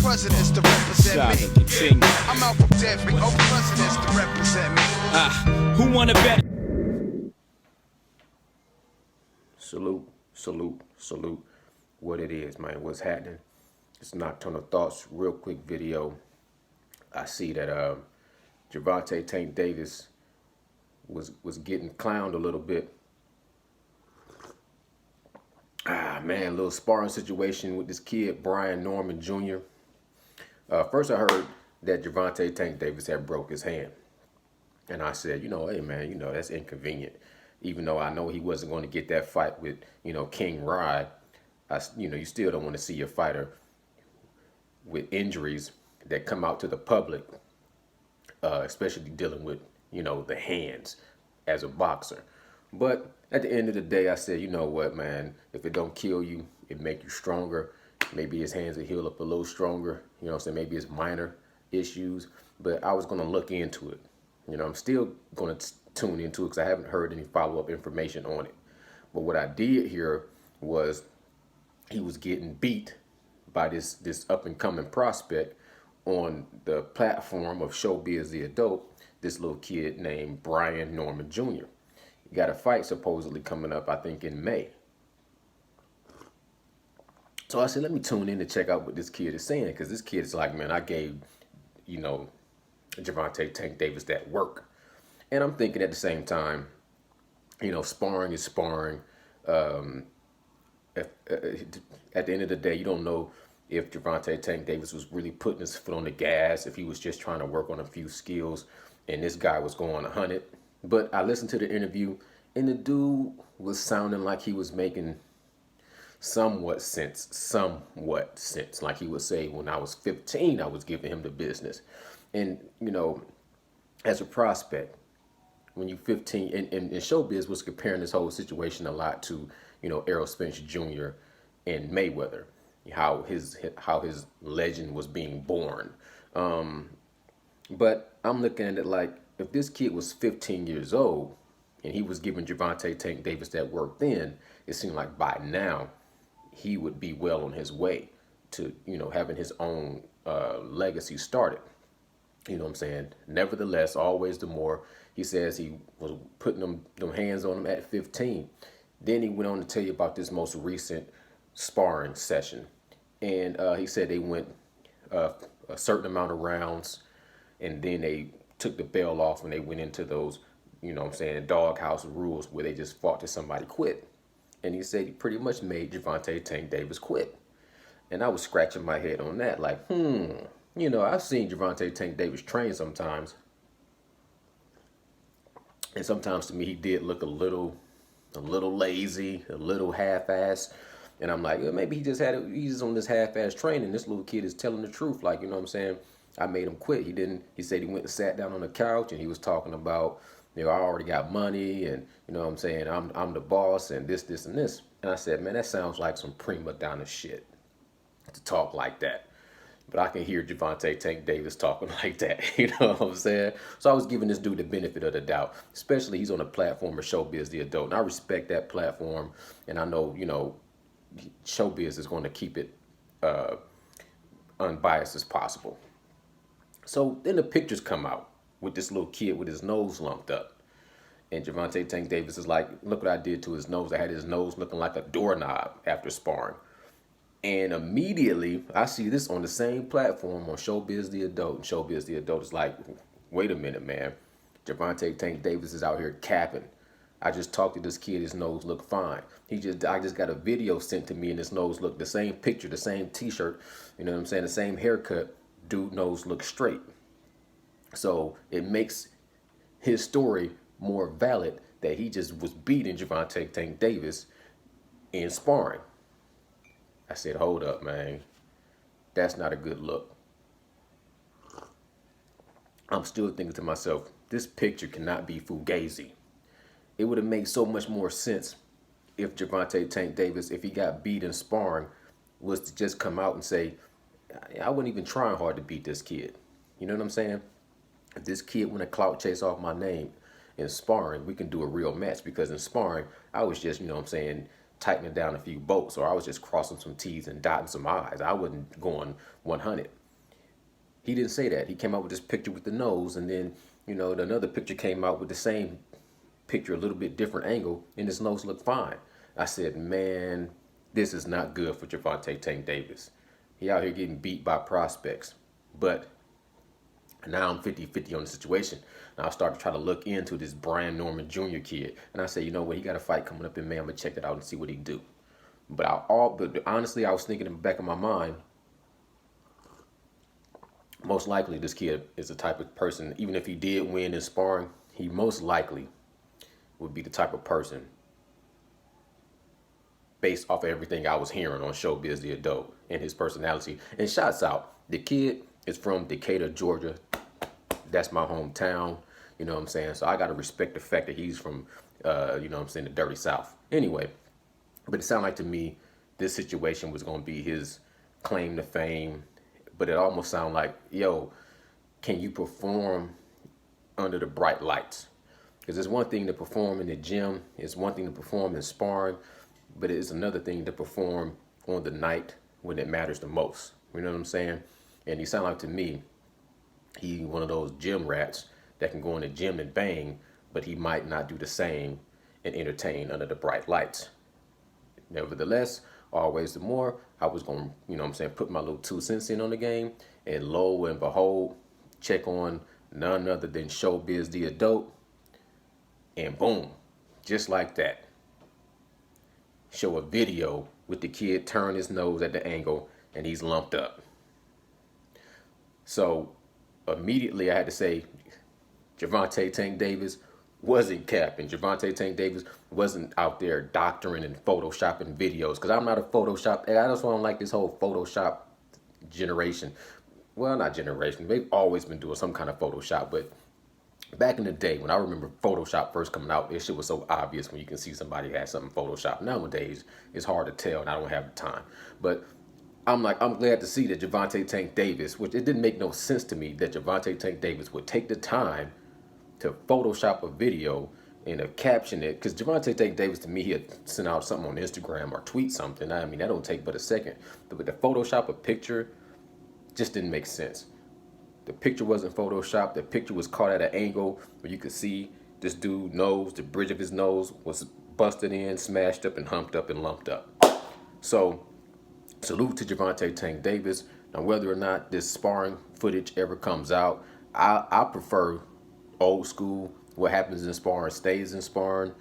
presidents to represent me. Continue. I'm out from dead, bring over presidents to represent me. Who wanna bet? Salute, salute, salute. What it is, man, what's happening? It's Nocturnal Thoughts, real quick video. I see that Gervonta Tank Davis was getting clowned a little bit. Man, a little sparring situation with this kid, Brian Norman Jr. First I heard that Gervonta Tank Davis had broke his hand. And I said, hey man, that's inconvenient. Even though I know he wasn't going to get that fight with, King Rye, you still don't want to see your fighter with injuries that come out to the public, especially dealing with, the hands as a boxer. But at the end of the day, I said, you know what, man, if it don't kill you, it make you stronger. Maybe his hands will heal up a little stronger. Maybe it's minor issues, but I was going to look into it. I'm still going to tune into it because I haven't heard any follow-up information on it. But what I did hear was he was getting beat by this up-and-coming prospect on the platform of Showbiz the Adult, this little kid named Brian Norman Jr. He got a fight supposedly coming up, I think, in May. So I said, let me tune in to check out what this kid is saying, because this kid is like, man, I gave, Gervonta Tank Davis that work. And I'm thinking at the same time, sparring is sparring. At the end of the day, you don't know if Gervonta Tank Davis was really putting his foot on the gas, if he was just trying to work on a few skills, and this guy was going 100. But I listened to the interview, and the dude was sounding like he was making somewhat sense. Like he would say, when I was 15, I was giving him the business. And, as a prospect, when you're 15, and Showbiz was comparing this whole situation a lot to, Errol Spence Jr. and Mayweather, how his legend was being born. But I'm looking at it like, if this kid was 15 years old and he was giving Gervonta Tank Davis that work then, it seemed like by now he would be well on his way to, having his own legacy started. You know what I'm saying? Nevertheless, always the more. He says he was putting them hands on him at 15. Then he went on to tell you about this most recent sparring session. And he said they went a certain amount of rounds, and then they took the bell off and they went into those, doghouse rules where they just fought till somebody quit. And he said he pretty much made Gervonta Tank Davis quit. And I was scratching my head on that, like, I've seen Gervonta Tank Davis train sometimes. And sometimes to me, he did look a little lazy, a little half-assed. And I'm like, maybe he's on this half-assed training. This little kid is telling the truth. Like, I made him quit. He said he went and sat down on the couch and he was talking about, I already got money and, I'm the boss and this, and this. And I said, man, that sounds like some prima donna shit to talk like that. But I can hear Gervonta Tank Davis talking like that, you know what I'm saying? So I was giving this dude the benefit of the doubt, especially he's on the platform of Showbiz the Adult. And I respect that platform, and I know, Showbiz is going to keep it unbiased as possible. So then the pictures come out with this little kid with his nose lumped up. And Gervonta Tank Davis is like, look what I did to his nose. I had his nose looking like a doorknob after sparring. And immediately, I see this on the same platform on Showbiz the Adult. And Showbiz the Adult is like, wait a minute, man. Gervonta Tank Davis is out here capping. I just talked to this kid, his nose looked fine. I just got a video sent to me and his nose looked the same picture, the same t-shirt, the same haircut. Dude nose looks straight. So it makes his story more valid that he just was beating Gervonta Tank Davis in sparring. I said, hold up, man. That's not a good look. I'm still thinking to myself, this picture cannot be Fugazi. It would have made so much more sense if Gervonta Tank Davis, if he got beat in sparring, was to just come out and say, I wasn't even trying hard to beat this kid. You know what I'm saying? If this kid went a clout chase off my name in sparring, we can do a real match, because in sparring, I was just, tightening down a few bolts, or I was just crossing some T's and dotting some I's. I wasn't going 100. He didn't say that. He came out with this picture with the nose, and then, another picture came out with the same picture, a little bit different angle, and his nose looked fine. I said, man, this is not good for Gervonta Tank Davis. He out here getting beat by prospects. But now I'm 50-50 on the situation. Now I started to try to look into this Brian Norman Jr. kid. And I said, you know what, he got a fight coming up in May. I'm going to check that out and see what he do. But honestly, I was thinking in the back of my mind, most likely this kid is the type of person, even if he did win in sparring, he most likely would be the type of person, based off of everything I was hearing on Showbiz the Adult and his personality. And shouts out, the kid is from Decatur, Georgia. That's my hometown. You know what I'm saying? So I got to respect the fact that he's from, the dirty South. Anyway, but it sounded like to me this situation was going to be his claim to fame. But it almost sounded like, yo, can you perform under the bright lights? Because it's one thing to perform in the gym. It's one thing to perform in sparring. But it's another thing to perform on the night when it matters the most. You know what I'm saying? And he sound like to me, he one of those gym rats that can go in the gym and bang, but he might not do the same and entertain under the bright lights. Nevertheless, always the more, I was going to, put my little 2 cents in on the game. And lo and behold, check on none other than Showbiz the Adult. And boom, just like that. Show a video with the kid turn his nose at the angle and he's lumped up. So immediately I had to say Gervonta Tank Davis wasn't capping. Gervonta Tank Davis wasn't out there doctoring and photoshopping videos, because I'm not a Photoshop. I just don't like this whole Photoshop generation. Well, not generation. They've always been doing some kind of Photoshop, but back in the day, when I remember Photoshop first coming out, this shit was so obvious when you can see somebody had something Photoshopped. Nowadays, it's hard to tell, and I don't have the time. But I'm glad to see that Gervonta Tank Davis, which it didn't make no sense to me that Gervonta Tank Davis would take the time to Photoshop a video and caption it. Because Gervonta Tank Davis, to me, he had sent out something on Instagram or tweet something. I mean, that don't take but a second. But to Photoshop a picture just didn't make sense. The picture wasn't photoshopped. The picture was caught at an angle where you could see this dude's nose, the bridge of his nose was busted in, smashed up, and humped up and lumped up. So, salute to Gervonta Tank Davis. Now, whether or not this sparring footage ever comes out, I prefer old school. What happens in sparring stays in sparring,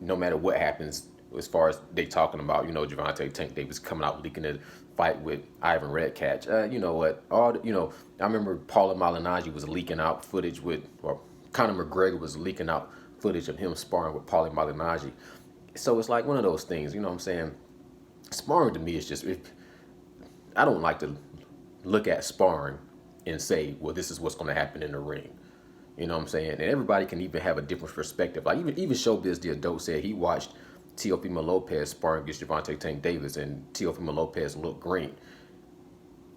no matter what happens. As far as they talking about, Gervonta Tank Davis coming out leaking a fight with Ivan Redkach. You know what? I remember Paula Malignaggi was leaking out footage or Conor McGregor was leaking out footage of him sparring with Paula Malignaggi. So it's like one of those things, you know what I'm saying? Sparring to me is just, I don't like to look at sparring and say, well, this is what's going to happen in the ring. You know what I'm saying? And everybody can even have a different perspective. Like even Showbiz the Adult said he watched Teofimo Lopez sparring against Gervonta Tank Davis, and Teofimo Lopez looked green.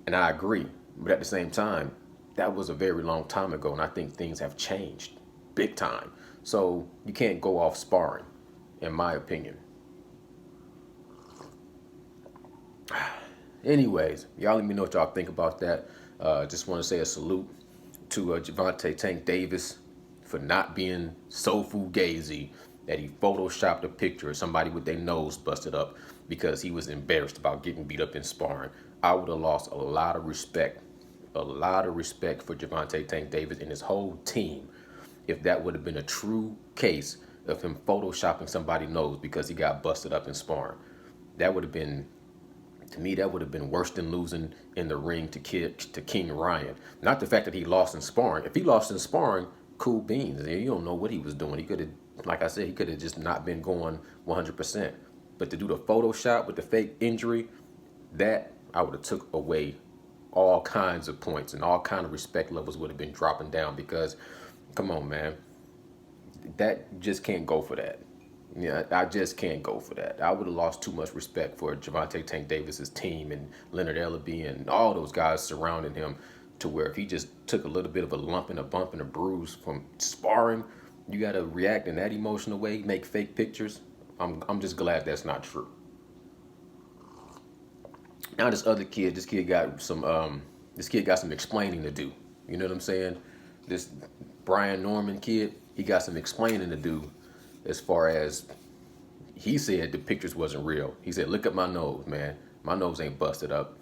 And I agree. But at the same time, that was a very long time ago, and I think things have changed big time. So you can't go off sparring, in my opinion. Anyways, y'all let me know what y'all think about that. Just want to say a salute to Gervonta Tank Davis for not being so fugazi that he photoshopped a picture of somebody with their nose busted up because he was embarrassed about getting beat up in sparring. I would have lost a lot of respect for Gervonta Tank Davis and his whole team if that would have been a true case of him photoshopping somebody's nose because he got busted up in sparring. That would have been, to me, that would have been worse than losing in the ring to King Ryan. Not the fact that he lost in sparring. If he lost in sparring, cool beans. You don't know what he was doing. He could have, like I said, he could have just not been going 100%. But to do the Photoshop with the fake injury, that I would have took away all kinds of points, and all kind of respect levels would have been dropping down, because, come on, man, that just can't go for that. Yeah, I just can't go for that. I would have lost too much respect for Gervonta Tank Davis's team and Leonard Ellaby and all those guys surrounding him, to where if he just took a little bit of a lump and a bump and a bruise from sparring, you got to react in that emotional way, make fake pictures. I'm just glad that's not true. Now this kid got some This kid got some explaining to do. You know what I'm saying? This Brian Norman kid, he got some explaining to do as far as he said the pictures wasn't real. He said, look at my nose, man. My nose ain't busted up.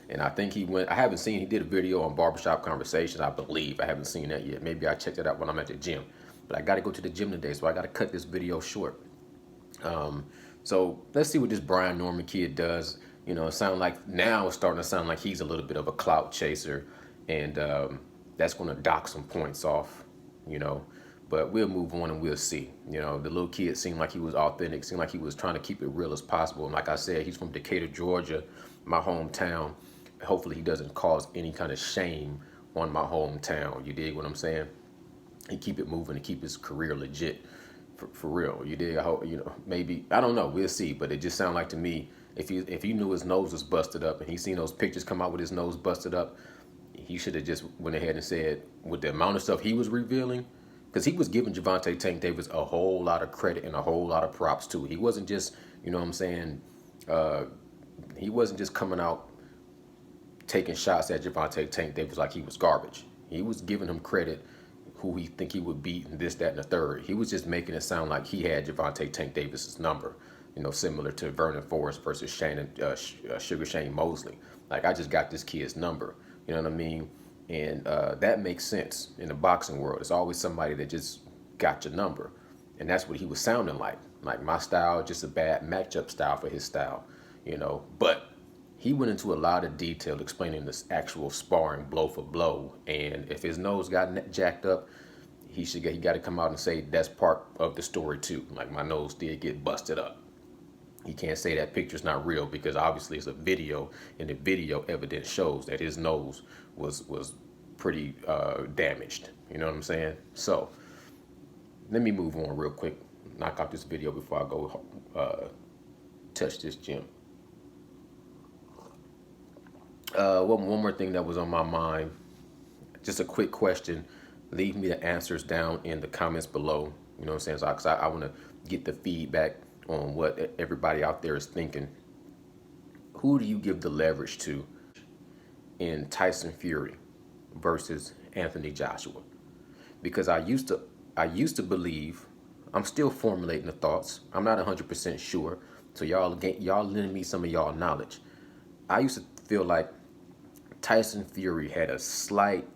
And I think I haven't seen, he did a video on Barbershop Conversations, I believe. I haven't seen that yet. Maybe I checked it out when I'm at the gym. But I got to go to the gym today, so I got to cut this video short. So let's see what this Brian Norman kid does. You know, it's starting to sound like he's a little bit of a clout chaser. And that's going to dock some points off, you know. But we'll move on and we'll see. You know, the little kid seemed like he was authentic, seemed like he was trying to keep it real as possible. And like I said, he's from Decatur, Georgia, my hometown. Hopefully he doesn't cause any kind of shame on my hometown. You dig what I'm saying? And keep it moving and keep his career legit for real. You dig? I hope, you know, maybe, I don't know. We'll see. But it just sounded like to me, if he knew his nose was busted up and he seen those pictures come out with his nose busted up, he should have just went ahead and said, with the amount of stuff he was revealing, because he was giving Gervonta Tank Davis a whole lot of credit and a whole lot of props too. He wasn't just, you know what I'm saying, he wasn't just coming out taking shots at Gervonta Tank Davis like he was garbage. He was giving him credit, who he think he would beat, and this, that, and the third. He was just making it sound like he had Gervonta Tank Davis's number, you know, similar to Vernon Forrest versus Sugar Shane Mosley. Like, I just got this kid's number, you know what I mean? And that makes sense in the boxing world. It's always somebody that just got your number. And that's what he was sounding like. Like, my style, just a bad matchup style for his style, you know. But he went into a lot of detail explaining this actual sparring blow for blow. And if his nose got jacked up, he got to come out and say that's part of the story too. Like, my nose did get busted up. He can't say that picture's not real because obviously it's a video, and the video evidence shows that his nose was pretty damaged. You know what I'm saying? So let me move on real quick, knock out this video before I go touch this gym. One more thing that was on my mind, just a quick question. Leave me the answers down in the comments below. You know what I'm saying? So, I want to get the feedback on what everybody out there is thinking. Who do you give the leverage to in Tyson Fury versus Anthony Joshua? Because I used to believe, I'm still formulating the thoughts. I'm not 100% sure. So y'all lend me some of y'all knowledge. I used to feel like Tyson Fury had a slight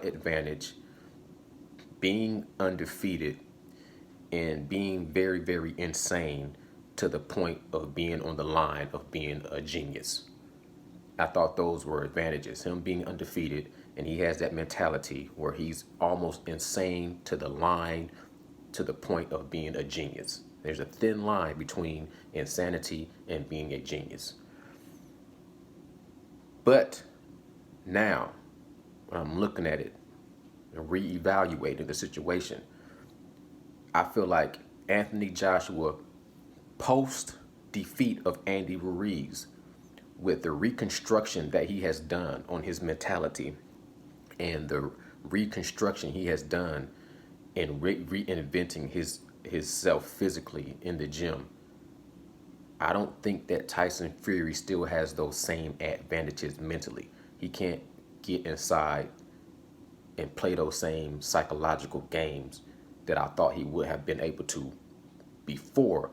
advantage being undefeated and being very, very insane to the point of being on the line of being a genius. I thought those were advantages. Him being undefeated, and he has that mentality where he's almost insane to the line, to the point of being a genius. There's a thin line between insanity and being a genius. But now, when I'm looking at it and reevaluating the situation, I feel like Anthony Joshua, post defeat of Andy Ruiz, with the reconstruction that he has done on his mentality and the reconstruction he has done in reinventing his self physically in the gym, I don't think that Tyson Fury still has those same advantages mentally. He can't get inside and play those same psychological games that I thought he would have been able to before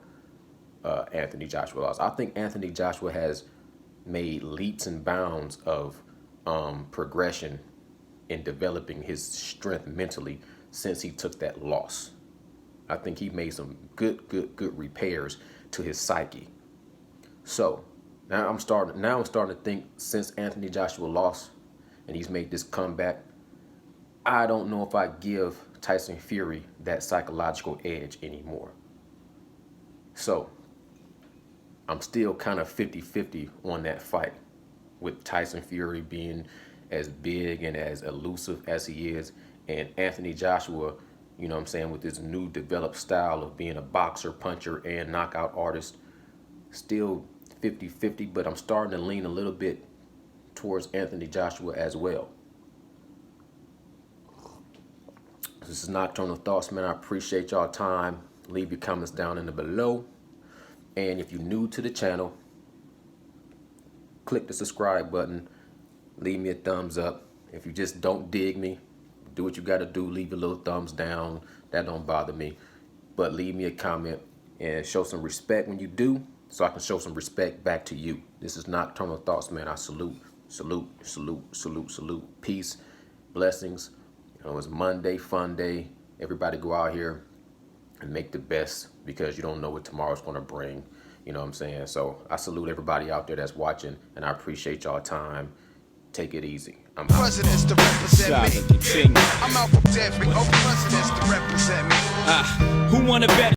Anthony Joshua lost. I think Anthony Joshua has made leaps and bounds of progression in developing his strength mentally since he took that loss. I think he made some good repairs to his psyche. So now I'm starting to think, since Anthony Joshua lost and he's made this comeback, I don't know if I give Tyson Fury that psychological edge anymore. So I'm still kind of 50-50 on that fight, with Tyson Fury being as big and as elusive as he is, and Anthony Joshua, you know what I'm saying, with his new developed style of being a boxer, puncher, and knockout artist. Still 50-50, but I'm starting to lean a little bit towards Anthony Joshua as well. This is Nocturnal Thoughts, man. I appreciate y'all time. Leave your comments down in the below. And if you're new to the channel, click the subscribe button leave me a thumbs up. If you just don't dig me, do what you got to do. Leave a little thumbs down. That don't bother me. But leave me a comment and show some respect when you do, so I can show some respect back to you. This is Nocturnal Thoughts, man. I salute, salute, salute, salute, salute. Peace, blessings. You know, it's Monday, fun day. Everybody go out here and make the best, because you don't know what tomorrow's going to bring. You know what I'm saying? So I salute everybody out there that's watching, and I appreciate y'all time. Take it easy. I'm out. Presidents to represent me. Continue. I'm out for dead, big old presidents to represent me. Who wanna bet?